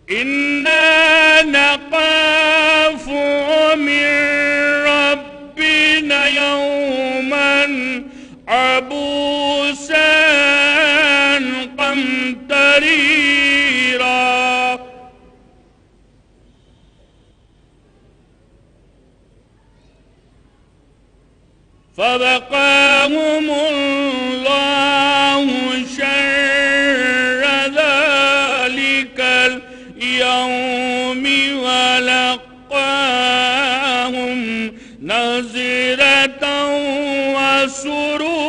إنا نخاف من ربنا يوما عبوسا قمطريرا فوقاهم الله شر ذلك اليوم ولقاهم نظرة وسرورا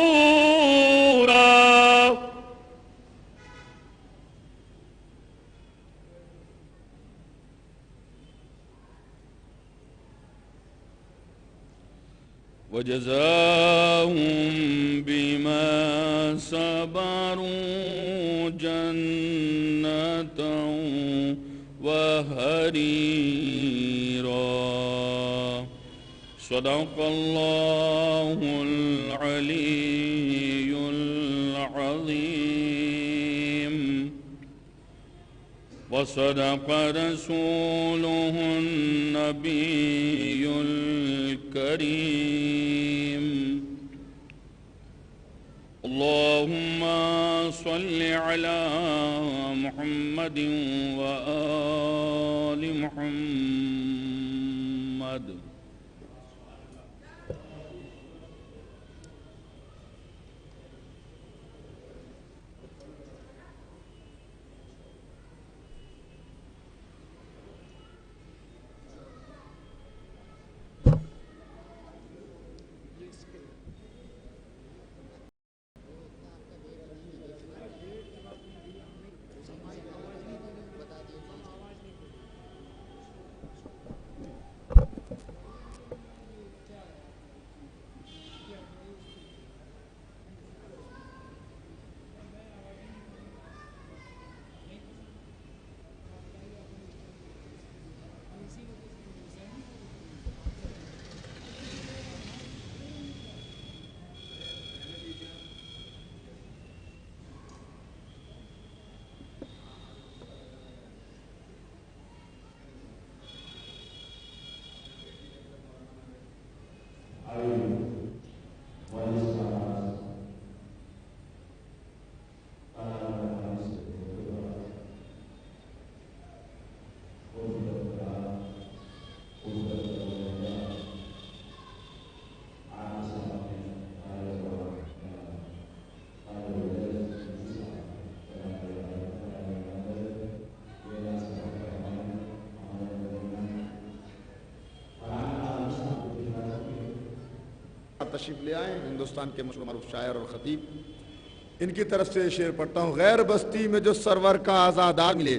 وجزاهم بما صبروا جنة وحريرا صدق الله العلي العظيم وصدق رسوله النبي الكريم اللهم صل على محمد وآل محمد تشریف لے آئے ہندوستان کے مشہور معروف شاعر اور خطیب، ان کی طرف سے شعر پڑھتا ہوں۔ غیر بستی میں جو سرور کا آزادار ملے،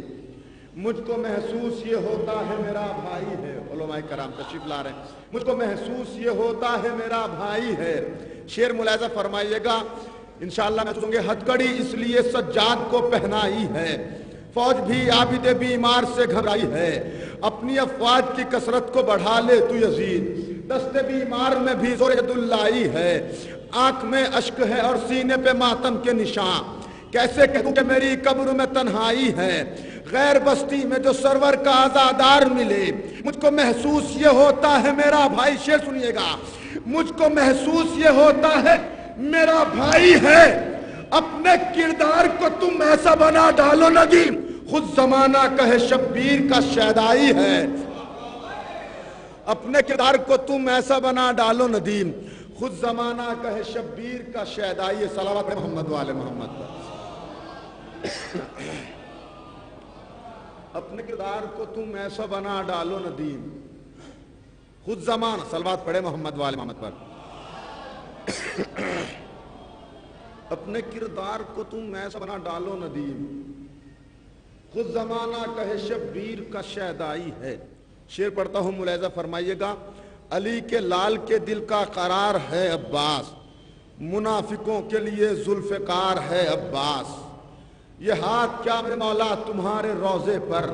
مجھ کو محسوس یہ ہوتا ہے میرا بھائی ہے۔ علماء کرام تشریف لا رہے ہیں۔ مجھ کو محسوس یہ ہوتا ہے میرا بھائی ہے۔ شعر ملاحظہ فرمائیے گا انشاءاللہ۔ میں سنوں گے ہتھ کڑی اس لیے سجاد کو پہنائی ہے، فوج بھی عابد بیمار سے گھبرائی ہے، اپنی افواج کی کثرت کو بڑھا لے تو یزید، دست بیمار میں بھی زور یداللہی ہے، آنکھ میں اشک ہے اور سینے پہ ماتم کے نشان، کیسے کہوں کہ میری قبر میں تنہائی ہے۔ غیر بستی میں جو سرور کا آزادار ملے، مجھ کو محسوس یہ ہوتا ہے میرا بھائی۔ شعر سنیے گا، مجھ کو محسوس یہ ہوتا ہے میرا بھائی ہے، اپنے کردار کو تم ایسا بنا ڈالو ندیم، خود زمانہ کہے شبیر کا شیدائی ہے۔ اپنے کردار کو تم ایسا بنا ڈالو ندیم، خود زمانہ کہے شبیر کا شیدائی ہے۔ صلوات محمد والے محمد پر۔ اپنے کردار کو تم ایسا بنا ڈالو ندیم، خود زمانہ، صلوات پڑھے محمد والے محمد پر۔ اپنے کردار کو تم ایسا بنا ڈالو ندیم، خود زمانہ کہے شبیر کا شیدائی ہے۔ شعر پڑھتا ہوں، ملاحظہ فرمائیے گا۔ علی کے لال کے دل کا قرار ہے عباس، منافقوں کے لیے ذوالفقار ہے عباس، یہ ہاتھ کیا میرے مولا تمہارے روضے پر،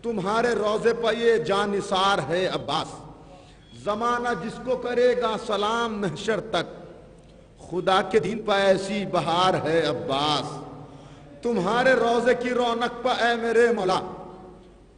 تمہارے روضے پر یہ جانثار ہے عباس، زمانہ جس کو کرے گا سلام محشر تک، خدا کے دین پر ایسی بہار ہے عباس، تمہارے روضے کی رونق پر اے میرے مولا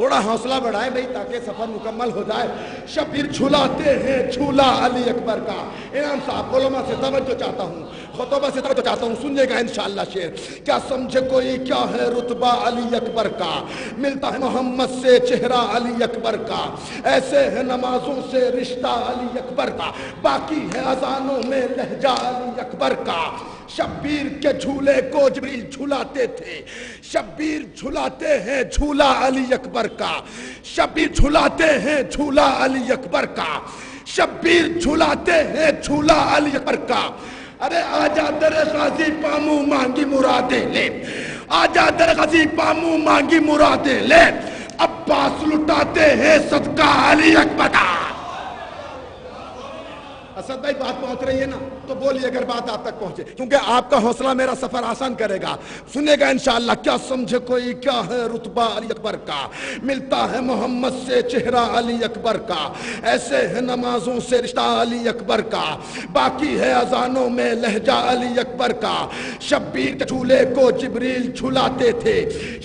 تھوڑا حوصلہ بڑھائے بھائی تاکہ سفر مکمل ہو جائے. شبیر جھلاتے ہیں جھولا علی اکبر کا. امام صاحب علماء سے توجہ چاہتا ہوں, خطبہ سے توجہ چاہتا ہوں, سنیے گا انشاءاللہ شعر. کیا سمجھے کوئی کیا ہے رتبہ علی اکبر کا, ملتا ہے محمد سے چہرہ علی اکبر کا, ایسے ہے نمازوں سے رشتہ علی اکبر کا, باقی ہے اذانوں میں لہجہ علی اکبر کا. شبیر کے جھولے کو جبریل جھلاتے تھے, شبیر جھلاتے ہیں جھولا علی اکبر کا, شبیر جھلاتے ہیں جھولا علی اکبر کا, شبیر جھلاتے ہیں جھولا علی اکبر کا. ارے آجا در غازی پامو مانگی مرادیں لے, آجا در غازی پامو مانگی مرادیں لے, عباس لٹاتے ہیں صدقہ علی اکبر کا. اسد بھائی بات پہنچ رہی ہے نا, تو بولیے اگر بات آپ تک پہنچے, کیونکہ آپ کا حوصلہ میرا سفر آسان کرے گا. سنے گا انشاءاللہ. کیا سمجھے کوئی کیا ہے رتبہ علی اکبر کا, ملتا ہے محمد سے چہرہ علی اکبر کا, ایسے ہے نمازوں سے رشتہ علی اکبر کا, باقی ہے اذانوں میں لہجہ علی اکبر کا. شبیر کے جھولے کو جبریل جھلاتے تھے,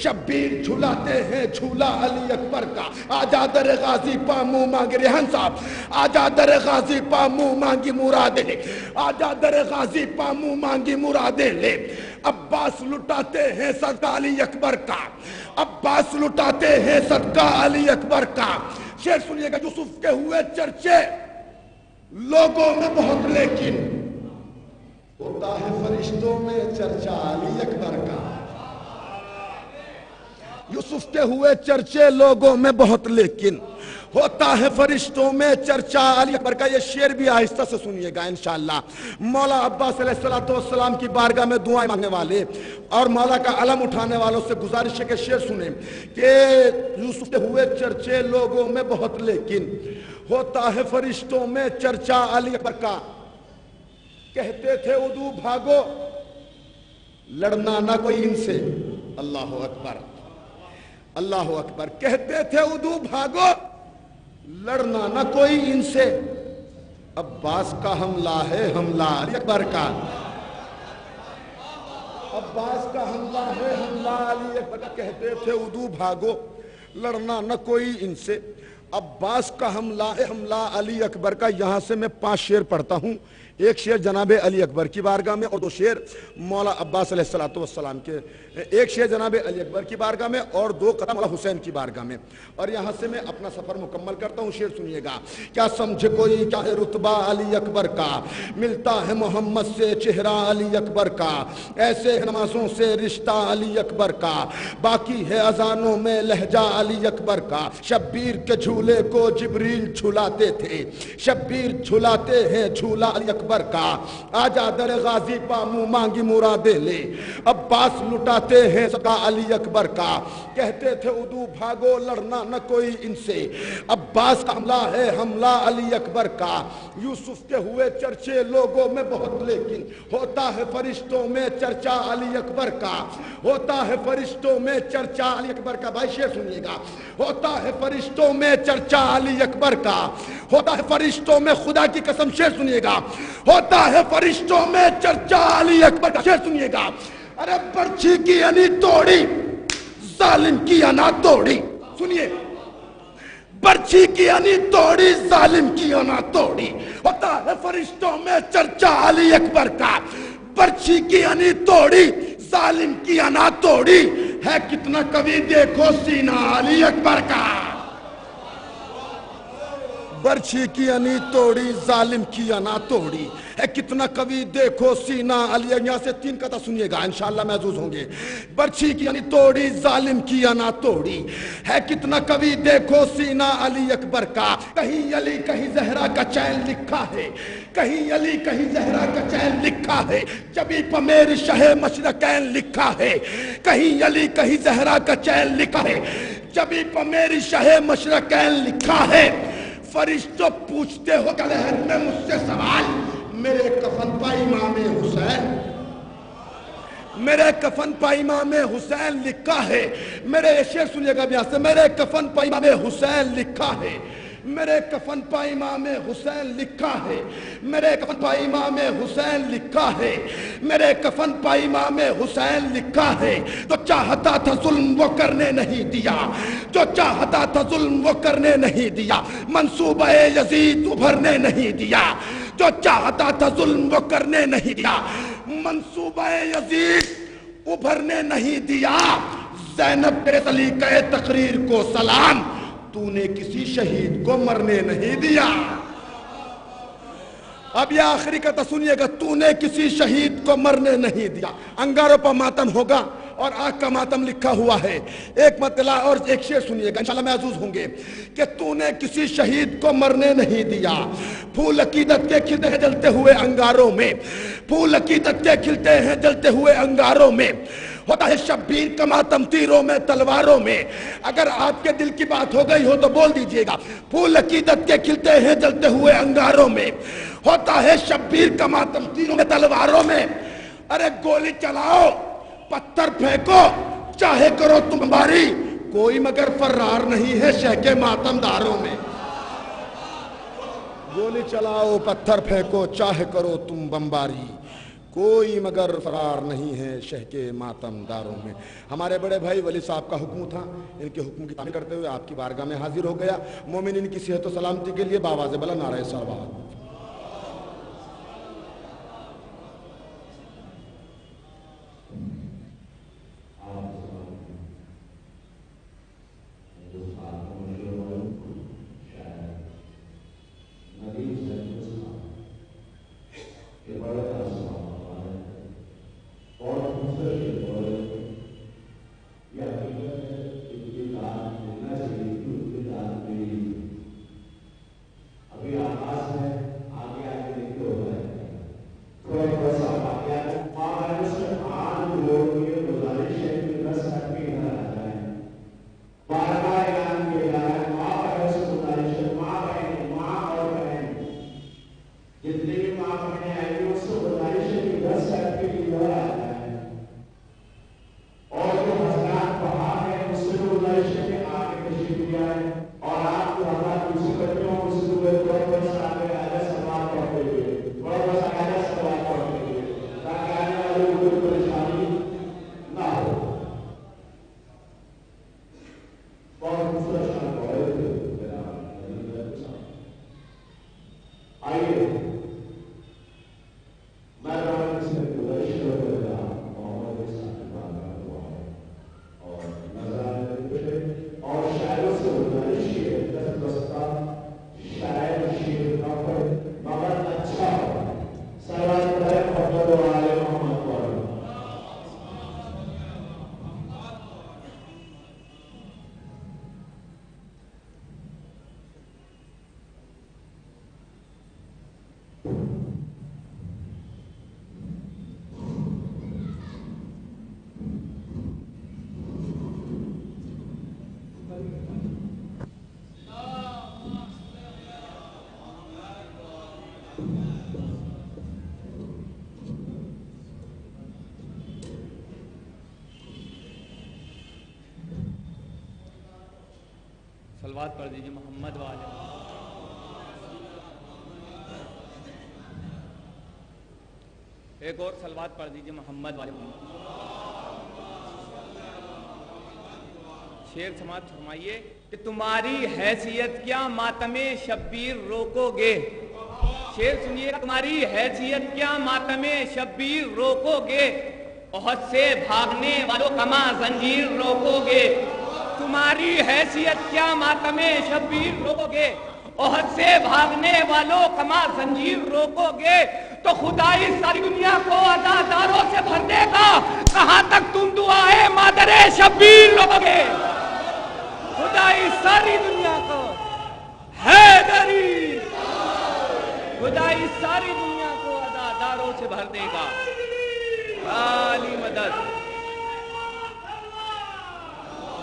شبیر جھلاتے ہیں جھولا علی اکبر کا. آجا در غازی پامو مانگ, ریحان صاحب, آجا در غازی پامو مانگی مرادیں لے, آجا در غازی پامو مانگی مرادیں لے, عباس لٹاتے ہیں صدقہ علی اکبر کا, عباس لٹاتے ہیں صدقہ علی اکبر کا. شعر سنیے گا. یوسف کے ہوئے چرچے لوگوں میں بہت, لیکن ہوتا ہے فرشتوں میں چرچا علی اکبر کا. یوسف کے ہوئے چرچے لوگوں میں بہت, لیکن ہوتا ہے فرشتوں میں چرچا علی اکبر کا. یہ شعر بھی آہستہ سے سنیے گا انشاءاللہ. مولا عباس علیہ السلام کی بارگاہ میں دعائیں مانگنے والے اور مولا کا علم اٹھانے والوں سے گزارش ہے کہ شعر سنیں کہ یوسف کے ہوئے چرچے لوگوں میں بہت, لیکن ہوتا ہے فرشتوں میں چرچا علی اکبر کا. کہتے تھے ادو بھاگو, لڑنا نہ کوئی ان سے. اللہ اکبر, اللہ اکبر. کہتے تھے ادو بھاگو, لڑنا نہ کوئی ان سے. عباس کا حملہ ہے حملہ علی اکبر کا, عباس کا حملہ ہے حملہ علی اکبر کا. کہتے تھے ادو بھاگو, لڑنا نہ کوئی ان سے. عباس کا حملہ ہے حملہ علی اکبر کا. یہاں سے میں 5 شعر پڑھتا ہوں. ایک شعر جناب علی اکبر کی بارگاہ میں اور 2 شعر مولا عباس علیہ السلام کے. ایک شعر جناب علی اکبر کی بارگاہ میں اور 2 قطع مولا حسین کی بارگاہ میں, اور یہاں سے میں اپنا سفر مکمل کرتا ہوں. شعر سنیے گا. کیا سمجھے کوئی کیا ہے رتبہ علی اکبر کا, ملتا ہے محمد سے چہرہ علی اکبر کا, ایسے نمازوں سے رشتہ علی اکبر کا, باقی ہے اذانوں میں لہجہ علی اکبر کا. شبیر کے جھولے کو جبریل جھلاتے تھے, شبیر جھلاتے ہیں جھولا علی اکبر کا. آجا در غازی پامو مانگی مرادیں لے, عباس لٹاتے ہیں صدقہ علی اکبر کا. کہتے تھے ادو بھاگو, لڑنا نہ کوئی ان سے. عباس کا حملہ ہے حملہ علی اکبر کا. یوسف کے ہوئے چرچے لوگوں میں بہت, لیکن ہوتا ہے فرشتوں میں چرچا علی اکبر کا, ہوتا ہے فرشتوں میں چرچا علی اکبر کا. بھائی شعر سنیے گا. ہوتا ہے فرشتوں میں چرچا علی اکبر کا, ہوتا ہے فرشتوں میں, خدا کی قسم شعر سنیے گا, ہوتا ہے فرشتوں میں چرچا علی اکبر کا. شعر سنیے گا. ارے برچھی کی انی توڑی, ظالم کی انا توڑی. سنیے, برچھی کی انی توڑی, ظالم کی انا توڑی. ہوتا ہے فرشتوں میں چرچا علی اکبر کا, برچھی کی انی توڑی, ظالم کی انا توڑی. ہے کتنا کبھی دیکھو سینہ علی اکبر کا. برچھی کی انی توڑی, ظالم کی انا توڑی. ہے کتنا کبھی دیکھو سینہ علی. یہاں سے 3 قطع سنیے گا انشاءاللہ محظوظ ہوں گے. برچھی کی انی توڑی, ظالم کی انا توڑی. ہے کتنا کبھی دیکھو سینہ علی اکبر کا. کہیں علی کہیں زہرا کا چین لکھا ہے, کہیں علی کہیں زہرا کا چین لکھا ہے. جبی پہ میری شہ مشرقین لکھا ہے, کہیں علی کہیں زہرا کا چین لکھا ہے. جبی پہ میری شہ مشرقین لکھا ہے. فرشتوں پوچھتے ہو کہ لہر میں مجھ سے سوال, میرے کفن پا امام حسین, میرے کفن پا امام حسین لکھا ہے. میرے شعر سنیے گا یہاں سے. میرے کفن پا امام حسین لکھا ہے. میرے کفن پہ امام حسین لکھا ہے، میرے کفن پہ امام حسین لکھا ہے، میرے کفن پہ امام حسین لکھا ہے، جو چاہتا تھا ظلم وہ کرنے نہیں دیا، جو چاہتا تھا ظلم وہ کرنے نہیں دیا، منصوبہ یزید ابھرنے نہیں دیا، جو چاہتا تھا ظلم وہ کرنے نہیں دیا، منصوبہ یزید ابھرنے نہیں دیا۔ زینب تیرے سلیقہ تقریر کو سلام، تو نے کسی شہید کو مرنے نہیں دیا۔ اب یہ آخری قطعہ سنیے گا، تو نے کسی شہید کو مرنے نہیں دیا۔ انگاروں پر ماتم ہوگا اور آگ کا ماتم لکھا ہوا ہے۔ ایک مطلع اور ایک شعر سنیے گا، انشاءاللہ محظوظ ہوں گے کہ تو نے کسی شہید کو مرنے نہیں دیا۔ پھول عقیدت کے کھلتے ہیں جلتے ہوئے انگاروں میں، پھول عقیدت کے کھلتے ہیں جلتے ہوئے انگاروں میں، ہوتا ہے شبیر کا ماتم تیروں میں تلواروں میں۔ اگر آپ کے دل کی بات ہو گئی ہو تو بول دیجئے گا، پھول عقیدت کے کھلتے ہیں جلتے ہوئے انگاروں میں، ہوتا ہے شبیر کا ماتم تیروں میں تلواروں میں۔ ارے گولی چلاؤ، پتھر پھینکو، چاہے کرو تم بمباری، کوئی مگر فرار نہیں ہے شہ کے ماتم داروں میں۔ گولی چلاؤ، پتھر پھینکو، چاہے کرو تم بمباری، کوئی مگر فرار نہیں ہے شہ کے ماتم داروں میں۔ ہمارے بڑے بھائی ولی صاحب کا حکم تھا، ان کے حکم کی تعمیل کرتے ہوئے آپ کی بارگاہ میں حاضر ہو گیا۔ مومنین کی صحت و سلامتی کے لیے باواز بلند نعرہ صلوات۔ صلوات پڑھ دیجیے محمد والے۔ ایک اور صلوات پڑھ دیجیے محمد والے۔ شعر سماعت فرمائیے کہ تمہاری حیثیت کیا ماتم شبیر روکو گے۔ شعر سنیے، تمہاری حیثیت کیا ماتم شبیر روکو گے، احد سے بھاگنے والوں کما زنجیر روکو گے۔ تمہاری حیثیت کیا ماتم شبیر روکو گے، احد سے بھاگنے والوں کما زنجیر روکو گے، تو خدائی ساری دنیا کو عزاداروں سے بھر دے گا، کہاں تک تم دعائے مادر شبیر روکو گے۔ خدائی ساری دنیا کو حیدری، خدائی ساری دنیا کو عزاداروں سے بھر دے گا۔ عالی مدد۔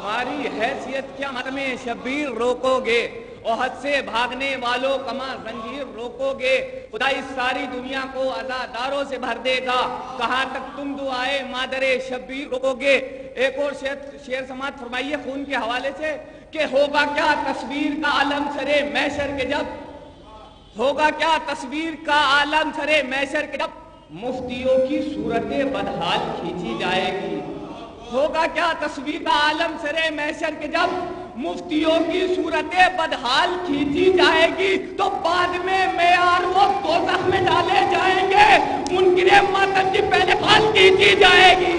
تمہاری حیثیت کیا ماتم شبیر روکو گے، احد سے بھاگنے والوں کما زنجیر روکو گے، خدائی ساری دنیا کو عزاداروں سے بھر دے گا، کہاں تک تم دعائے مادر شبیر روکو گے۔ ایک اور شعر سماعت فرمائیے خون کے حوالے سے کہ ہوگا کیا تصویر کا عالم سرے محشر کے جب، ہوگا کیا تصویر کا عالم سرے محشر کے جب مفتیوں کی صورت بدحال کھینچی جائے گی، ہوگا کیا تصویر کا عالم سرے محشر کے جب مفتیوں کی صورت بدحال کھینچی جائے گی، تو بعد میں معیار وہ دوزخ میں ڈالے جائیں گے، منکر ماتم کی پہلے کھال کھینچی جائے گی،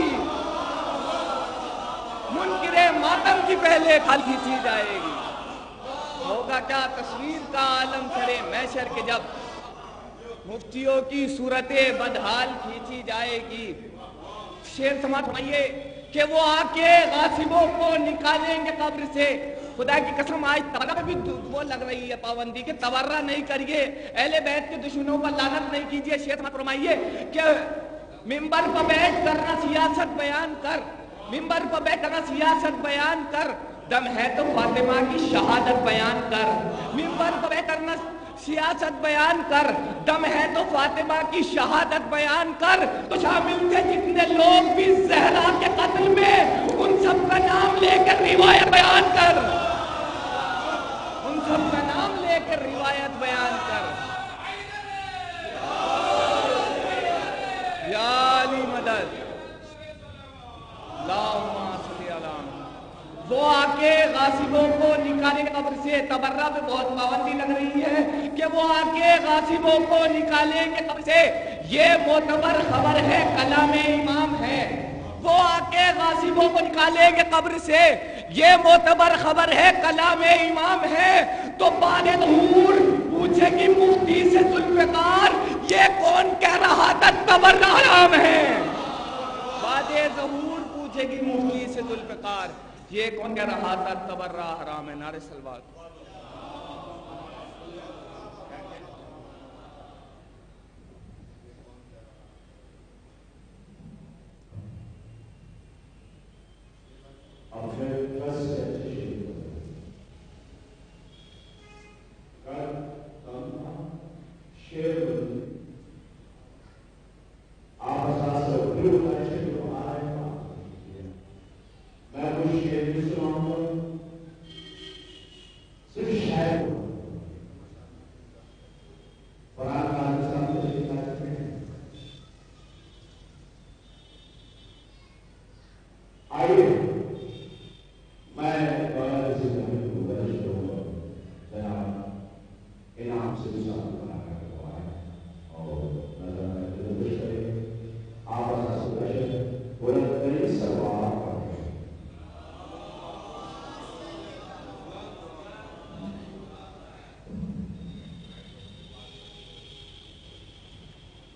منکر ماتم کی پہلے کھال کھینچی جائے گی۔ ہوگا کیا تصویر کا عالم سرے محشر کے جب مفتیوں کی صورت بدحال کھینچی جائے گی۔ شیر سماعت فرمائیے کہ وہ آ کے غاصبوں کو نکالیں گے قبر سے۔ خدا کی قسم آج تبرہ پہ بھی وہ لگ رہی ہے پابندی کہ تبرہ نہیں کریے، اہل بیت کے دشمنوں پر لعنت نہیں کیجیے۔ شیر سماعت فرمائیے کہ منبر پر بیٹھ کرنا سیاست بیان کر، منبر پر بیٹھ کرنا سیاست بیان کر، دم ہے تو فاطمہ کی شہادت بیان کر، منبر پر بیٹھ کرنا سیاست بیان کر، دم ہے تو فاطمہ کی شہادت بیان کر، تو شامل تھے جتنے لوگ بھی زہرا کے قتل میں، ان سب کا نام لے کر روایت بیان کر، ان سب کا نام لے کر روایت بیان کر۔ یا علی مدد، اللہم صلی علی محمد۔ وہ آ کے غاصبوں کو نکالیں گے قبر سے۔ تبرہ پہ بہت پابندی لگ رہی ہے کہ وہ آ کے غاصبوں کو نکالیں گے قبر سے، یہ معتبر خبر ہے، کلام امام ہے۔ وہ آ کے غاصبوں کو نکالیں گے قبر سے، یہ معتبر خبر ہے، کلام امام ہے۔ تو باد ظہور پوچھے گی مفتی سے ذوالفقار، یہ کون کہہ رہا تھا تبرہ حرام ہے؟ باد ظہور پوچھے گی مفتی سے ذوالفقار، یہ کون کہہ رہا تھا تبرہ حرام ہے؟ نعرہ صلوات۔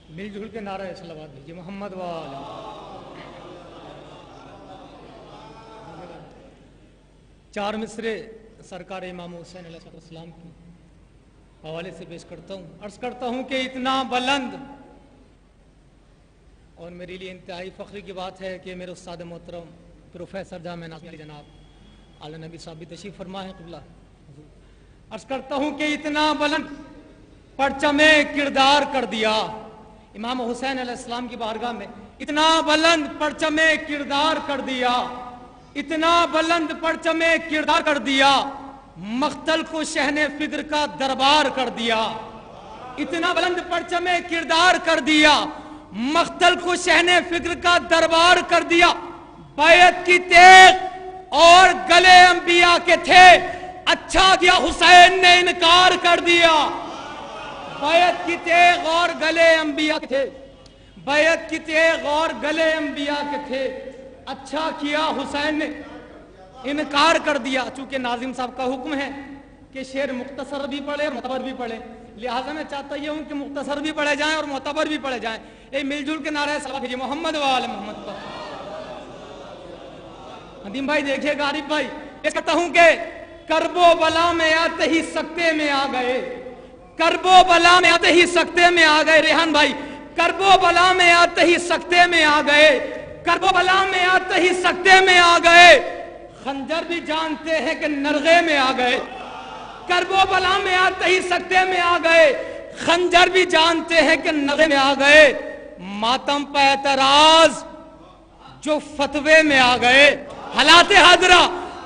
مل جل کے نعرہ صلوات دیجیے محمد وآلہ۔ چار مصرے سرکار امام حسین علیہ السلام کی حوالے سے پیش کرتا ہوں۔ عرض کرتا ہوں کہ اتنا بلند، اور میرے لیے انتہائی فخر کی بات ہے کہ میرے استاد محترم پروفیسر جامعہ ناصری جناب اعلیٰ نبی صاحب تشریف فرما ہے قبلہ۔ عرض کرتا ہوں کہ اتنا بلند پرچم کردار کر دیا امام حسین علیہ السلام کی بارگاہ میں، اتنا بلند پرچم کردار کر دیا، اتنا بلند پرچم کردار کر دیا، مقتل کو شہن فکر کا دربار کر دیا، اتنا بلند پرچم کردار کر دیا، مقتل کو شہن فکر کا دربار کر دیا۔ بیعت کی تیغ اور گلے انبیاء کے تھے، اچھا کیا حسین نے انکار کر دیا۔ بیعت کی تیغ اور گلے انبیاء کے تھے، بیعت کی تیغ اور گلے انبیاء کے تھے، اچھا کیا حسین نے انکار کر دیا۔ چونکہ ناظم صاحب کا حکم ہے کہ شعر مختصر بھی پڑھے اور معتبر بھی پڑھے، لہٰذا میں چاہتا یہ ہوں کہ مختصر بھی پڑھے جائیں اور معتبر بھی پڑھے جائیں۔ اے مل جل کے نعرہ صلوات کیجیے محمد وآل محمد پر۔ ندیم بھائی دیکھیے گا، عارف بھائی یہ کہتا ہوں کہ کرب و بلا میں آتے ہی سکتے میں آ گئے، کرب و بلا میں آتے ہی سکتے میں آ گئے۔ ریحان بھائی کرب و بلا میں آتے ہی سکتے میں آ گئے، کرب و بلا میں آتے ہی سکتے میں آ گئے، خنجر بھی جانتے ہیں کہ نرغے میں آ گئے۔ کرب و بلا میں آتے ہی سکتے میں آ گئے، خنجر بھی جانتے ہیں کہ نرغے میں آ گئے، ماتم پہ اعتراض جو فتوے میں آ گئے، حالات حاضرہ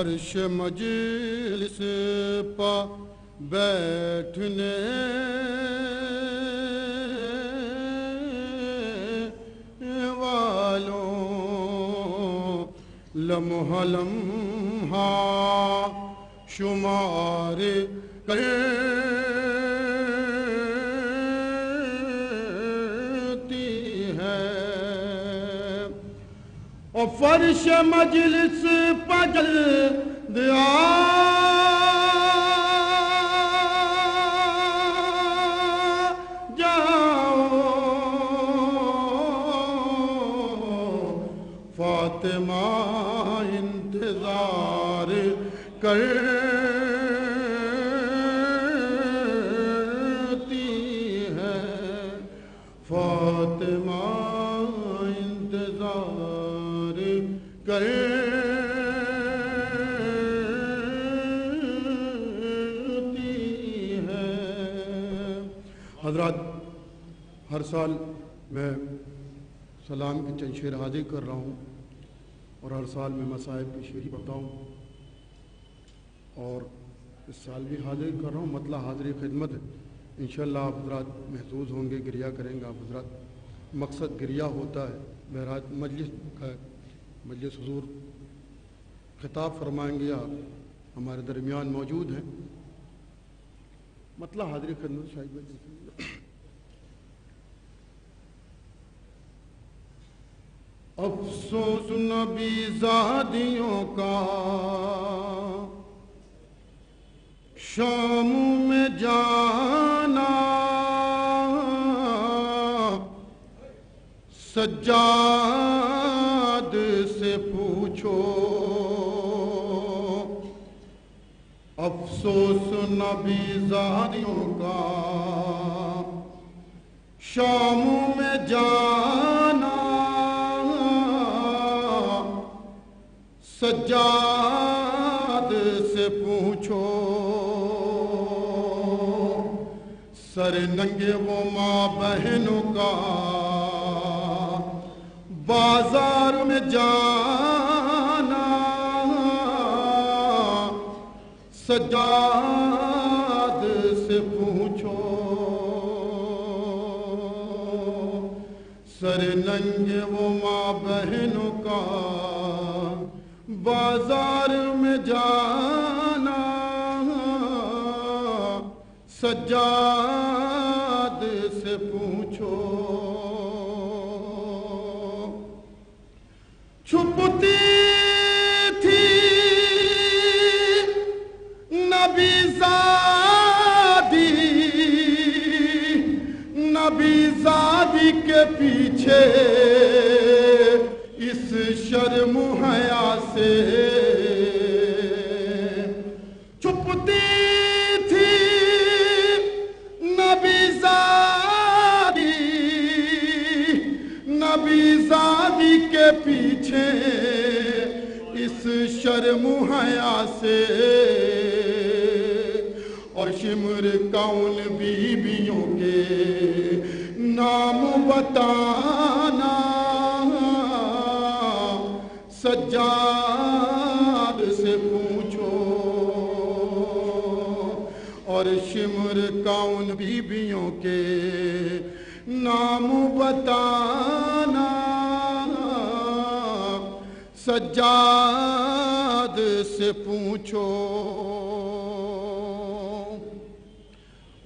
فرش مجلس پا بیٹھنے والوں لمحہ لمحہ شمار کرتی ہے اور فرش مجلس پجل دیا فاطمہ انتظار کرتی ہے فاطمہ انتظار کرتی ہے۔ حضرات، ہر سال میں سلام کی چند شعر حاضر کر رہا ہوں اور ہر سال میں مصائب کی شعری پڑھتا ہوں، اور اس سال بھی حاضر کر رہا ہوں۔ مطلب حاضری خدمت ہے، انشاءاللہ آپ حضرات محظوظ ہوں گے، گریہ کریں گے آپ حضرات۔ مقصد گریہ ہوتا ہے۔ بہرحال مجلس حضور خطاب فرمائیں گے، آپ ہمارے درمیان موجود ہیں۔ مطلب حاضری خدمت شاہد بھائی۔ افسوس نبی زادیوں کا شام میں جانا، سجاد سے پوچھو۔ افسوس نبی زادیوں کا شام میں جانا، سجاد سے پوچھو۔ سر ننگے وہ ماں بہنوں کا بازار میں جانا، سجاد سے پوچھو۔ سر ننگے وہ ماں بہنوں کا بازار میں جانا، سجاد سے پوچھو۔ چھپتی تھی نبی زادی کے پیچھے اس شرم و حیا سے، چھپتی تھی نبی زادی کے پیچھے اس شرم و حیا سے، اور شمر کون بیویوں کے نام بتانا، سجاد سے پوچھو۔ اور شمر کون بیویوں کے نام بتانا، سجاد سے پوچھو۔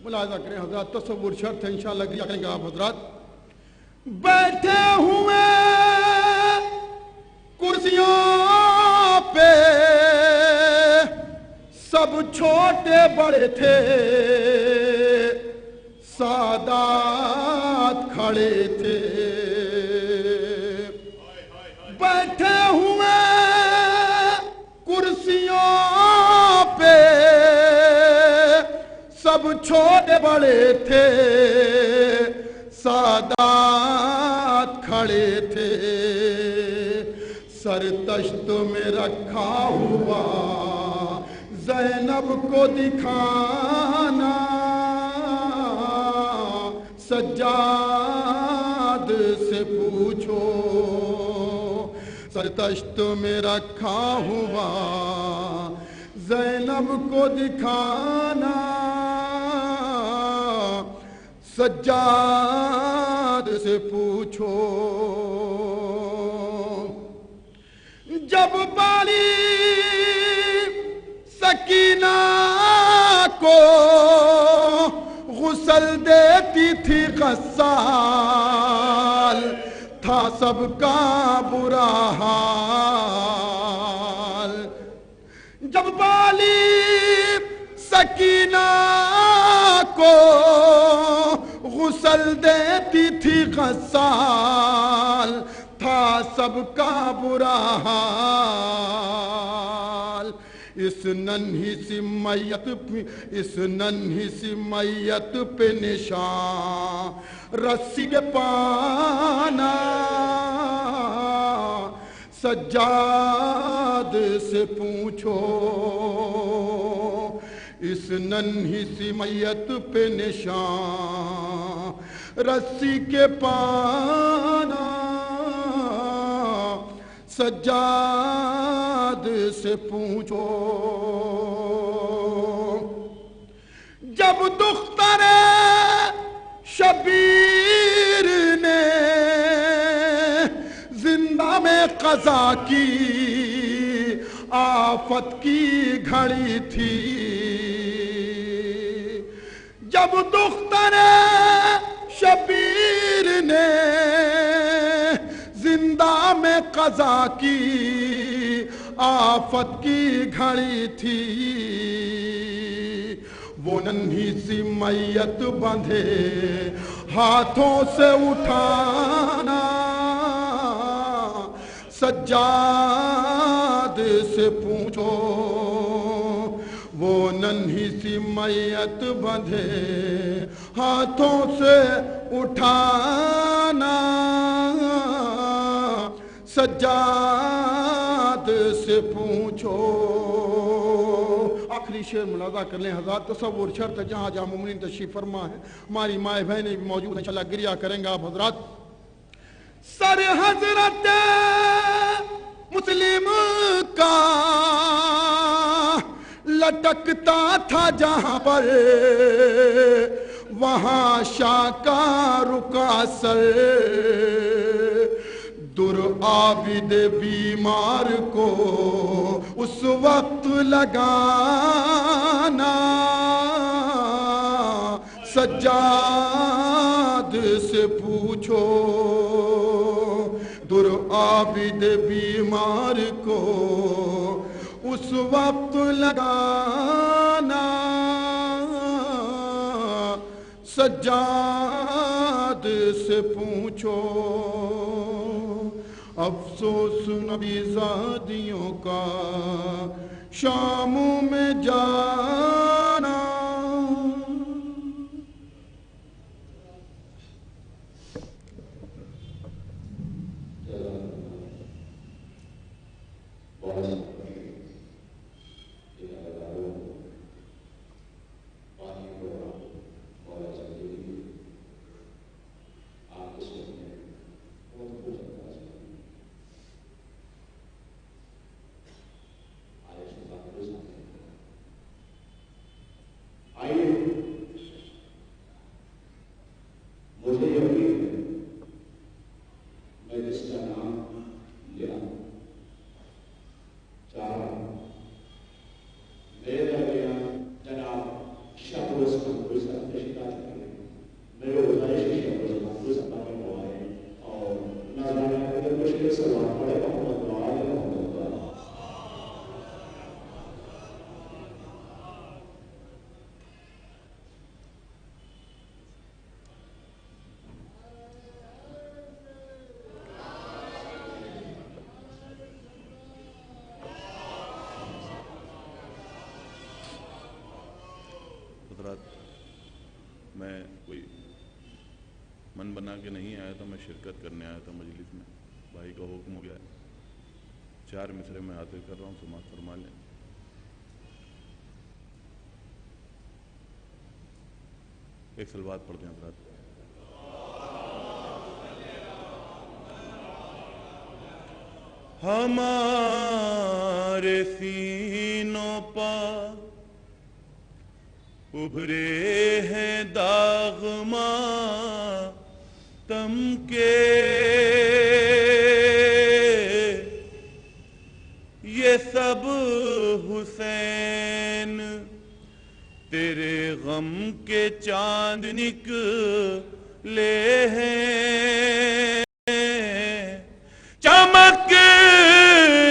ملاحظہ کریں حضرات، تصور شرط ہے، انشاءاللہ گریہ کریں گے آپ حضرات۔ بیٹھے ہوئے کرسیوں پہ سب چھوٹے بڑے تھے، سادات کھڑے تھے۔ بیٹھے ہوئے کرسیوں پہ سب چھوٹے بڑے تھے، سادات کھڑے تھے۔ سر تشت میں رکھا ہوا زینب کو دکھانا، سجاد سے پوچھو۔ بردشت میں رکھا ہوا زینب کو دکھانا، سجاد سے پوچھو جب بالی سکینہ کو غسل دیتی تھی غسال، تھا سب کا برا حال۔ جب بالی سکینہ کو غسل دیتی تھی غسال، تھا سب کا برا حال۔ اس ننھی سی میت پہ نشان رسی کے پانا، سجاد سے پوچھو اس ننھی سی میت پہ نشان رسی کے پانا، سجاد سے پوچھو۔ جب دختر شبیر نے زندہ میں قضا کی آفت کی گھڑی تھی، جب دختر شبیر نے زندہ میں قضا کی آفت کی گھڑی تھی، وہ ننھی سی میت بندھے ہاتھوں سے اٹھانا، سجاد سے پوچھو وہ ننھی سی میت بندھے ہاتھوں سے اٹھانا، سجاد سے پوچھو۔ آخری شعر ملاحظہ کر لیں حضرات، تصور شرط ہے جہاں جہاں مومنین تشریف فرما ہے، ہماری مائیں بہنیں بھی موجود ہیں، انشاءاللہ گریہ کریں گے آپ حضرات۔ سر حضرت مسلم کا لٹکتا تھا جہاں پر، وہاں شاہ کا رکا سر، در عابد بیمار کو اس وقت لگانا، سجاد سے پوچھو در عابد بیمار کو اس وقت لگانا، سجاد سے پوچھو۔ افسوس نبی زادیوں کا شاموں میں جانا، میں کوئی من بنا کے نہیں آیا تھا، میں شرکت کرنے آیا تھا مجلس میں، بھائی کا حکم ہو گیا ہے، 4 مصرے میں حاضر کر رہا ہوں، سماعت فرما لیں۔ ایک صلوات پڑھ دیں حضرات۔ ہمارے سینوں پر ابھرے ہیں داغ ماتم کے، یہ سب حسین تیرے غم کے چاند نکلے ہیں، چمک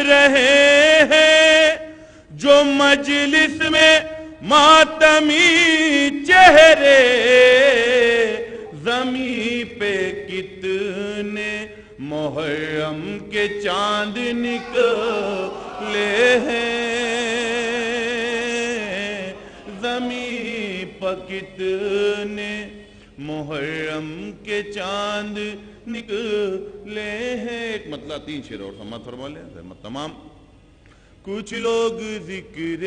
رہے ہیں جو مجلس میں ماتمی چہرے، زمین پہ کتنے محرم کے چاند نکلے ہیں، زمین پہ کتنے محرم کے چاند نکلے ہیں۔ ایک مطلع 3 شعر اور سماعت فرما لیں، تمام۔ کچھ لوگ ذکر